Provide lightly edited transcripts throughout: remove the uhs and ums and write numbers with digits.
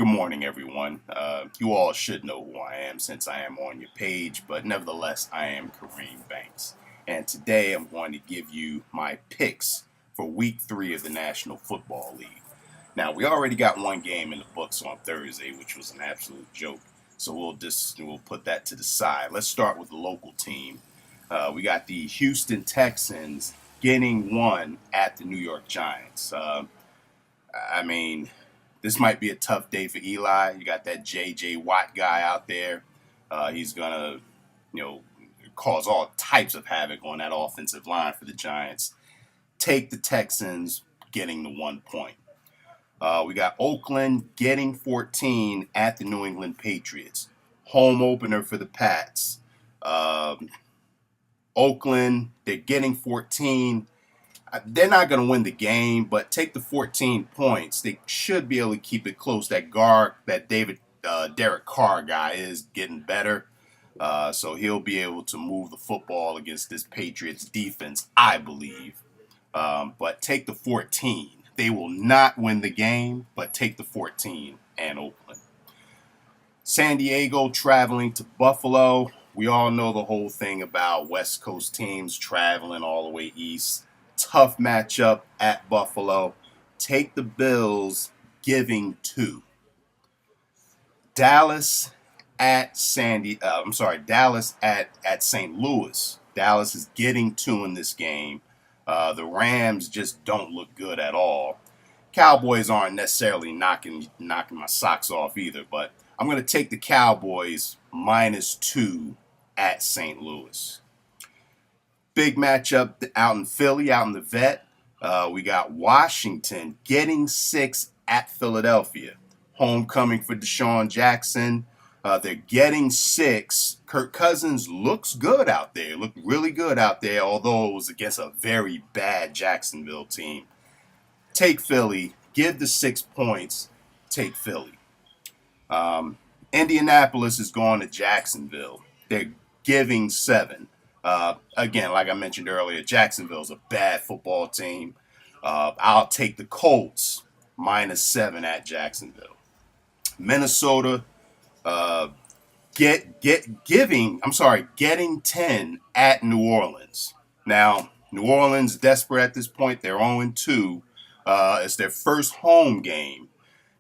Good morning, everyone. You all should know who I am since I am on your page, but nevertheless, I am Kareem Banks. And today I'm going to give you my picks for week 3 of the National Football League. Now, we already got one game in the books on Thursday, which was an absolute joke. So we'll put that to the side. Let's start with the local team. We got the Houston Texans getting one at the New York Giants. I mean, this might be a tough day for Eli. You got that J.J. Watt guy out there. He's going to, cause all types of havoc on that offensive line for the Giants. Take the Texans getting the 1 point. We got Oakland getting 14 at the New England Patriots. Home opener for the Pats. Oakland, they're getting 14. They're not going to win the game, but take the 14 points. They should be able to keep it close. That Derek Carr guy is getting better. So he'll be able to move the football against this Patriots defense, I believe. But take the 14. They will not win the game, but take the 14 and Oakland. San Diego traveling to Buffalo. We all know the whole thing about West Coast teams traveling all the way east. Tough matchup at Buffalo. Take the Bills, giving 2. Dallas at Dallas at St. Louis. Dallas is getting 2 in this game. The Rams just don't look good at all. Cowboys aren't necessarily knocking my socks off either, but I'm going to take the Cowboys -2 at St. Louis. Big matchup out in Philly, out in the vet. We got Washington getting 6 at Philadelphia. Homecoming for Deshaun Jackson. They're getting 6. Kirk Cousins looks good out there. Looked really good out there, although it was against a very bad Jacksonville team. Take Philly. Give the 6 points. Take Philly. Indianapolis is going to Jacksonville. They're giving 7. Again, like I mentioned earlier, Jacksonville's a bad football team. I'll take the Colts -7 at Jacksonville. Minnesota getting 10 at New Orleans. Now, New Orleans desperate at this point. They're 0-2. It's their first home game.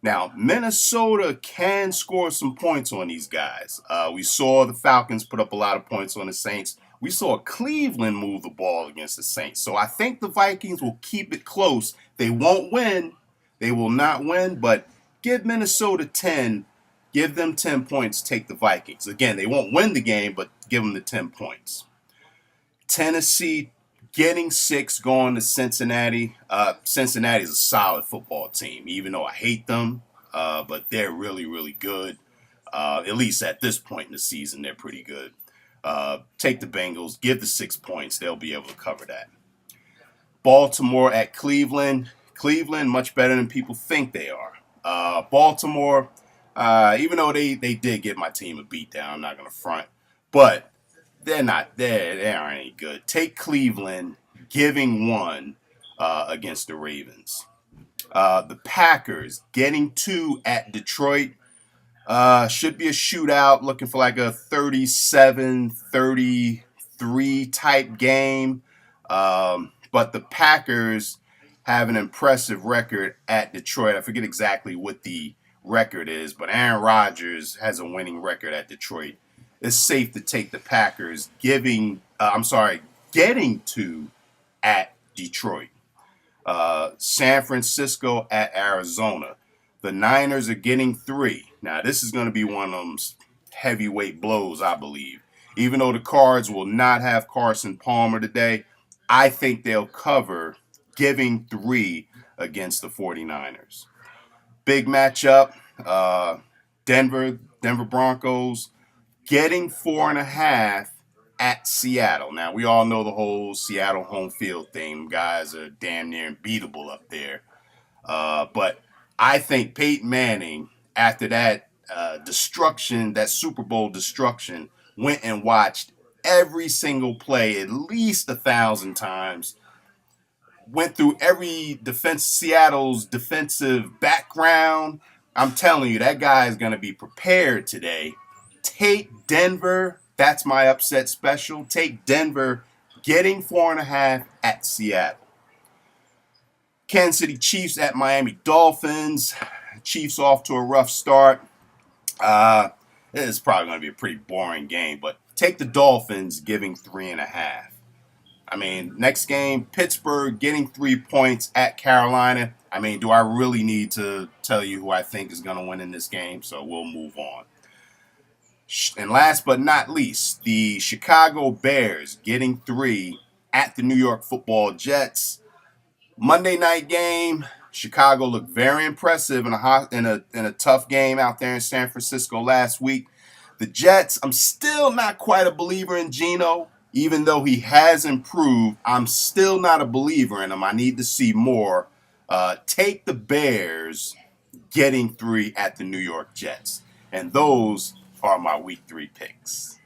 Now, Minnesota can score some points on these guys. We saw the Falcons put up a lot of points on the Saints. We saw Cleveland move the ball against the Saints. So I think the Vikings will keep it close. They won't win. They will not win, but give Minnesota 10. Give them 10 points. Take the Vikings. Again, they won't win the game, but give them the 10 points. Tennessee getting 6, going to Cincinnati. Cincinnati is a solid football team, even though I hate them. But they're really, really good. At least at this point in the season, they're pretty good. Take the Bengals. Give the 6 points. They'll be able to cover that. Baltimore at Cleveland. Cleveland, much better than people think they are. Baltimore, even though they did give my team a beatdown, I'm not going to front. But they're not there. They aren't any good. Take Cleveland, giving 1 against the Ravens. The Packers getting 2 at Detroit. Should be a shootout, looking for like a 37-33 type game. But the Packers have an impressive record at Detroit. I forget exactly what the record is, but Aaron Rodgers has a winning record at Detroit. It's safe to take the Packers, getting 2 at Detroit. San Francisco at Arizona. The Niners are getting 3. Now, this is going to be one of them heavyweight blows, I believe. Even though the Cards will not have Carson Palmer today, I think they'll cover, giving 3 against the 49ers. Big matchup. Denver Broncos getting 4.5 at Seattle. Now, we all know the whole Seattle home field thing. Guys are damn near unbeatable up there. But I think Peyton Manning, after that destruction, that Super Bowl destruction, went and watched every single play at least 1,000 times. Went through every Seattle's defensive background. I'm telling you, that guy is going to be prepared today. Take Denver. That's my upset special. Take Denver getting 4.5 at Seattle. Kansas City Chiefs at Miami Dolphins. Chiefs off to a rough start. It's probably going to be a pretty boring game, but take the Dolphins giving 3.5. I mean, next game, Pittsburgh getting 3 points at Carolina. I mean, do I really need to tell you who I think is going to win in this game? So we'll move on. And last but not least, the Chicago Bears getting 3 at the New York Football Jets. Monday night game. Chicago looked very impressive in a tough game out there in San Francisco last week. The Jets, I'm still not quite a believer in Geno. Even though he has improved, I'm still not a believer in him. I need to see more. Take the Bears getting 3 at the New York Jets. And those are my week 3 picks.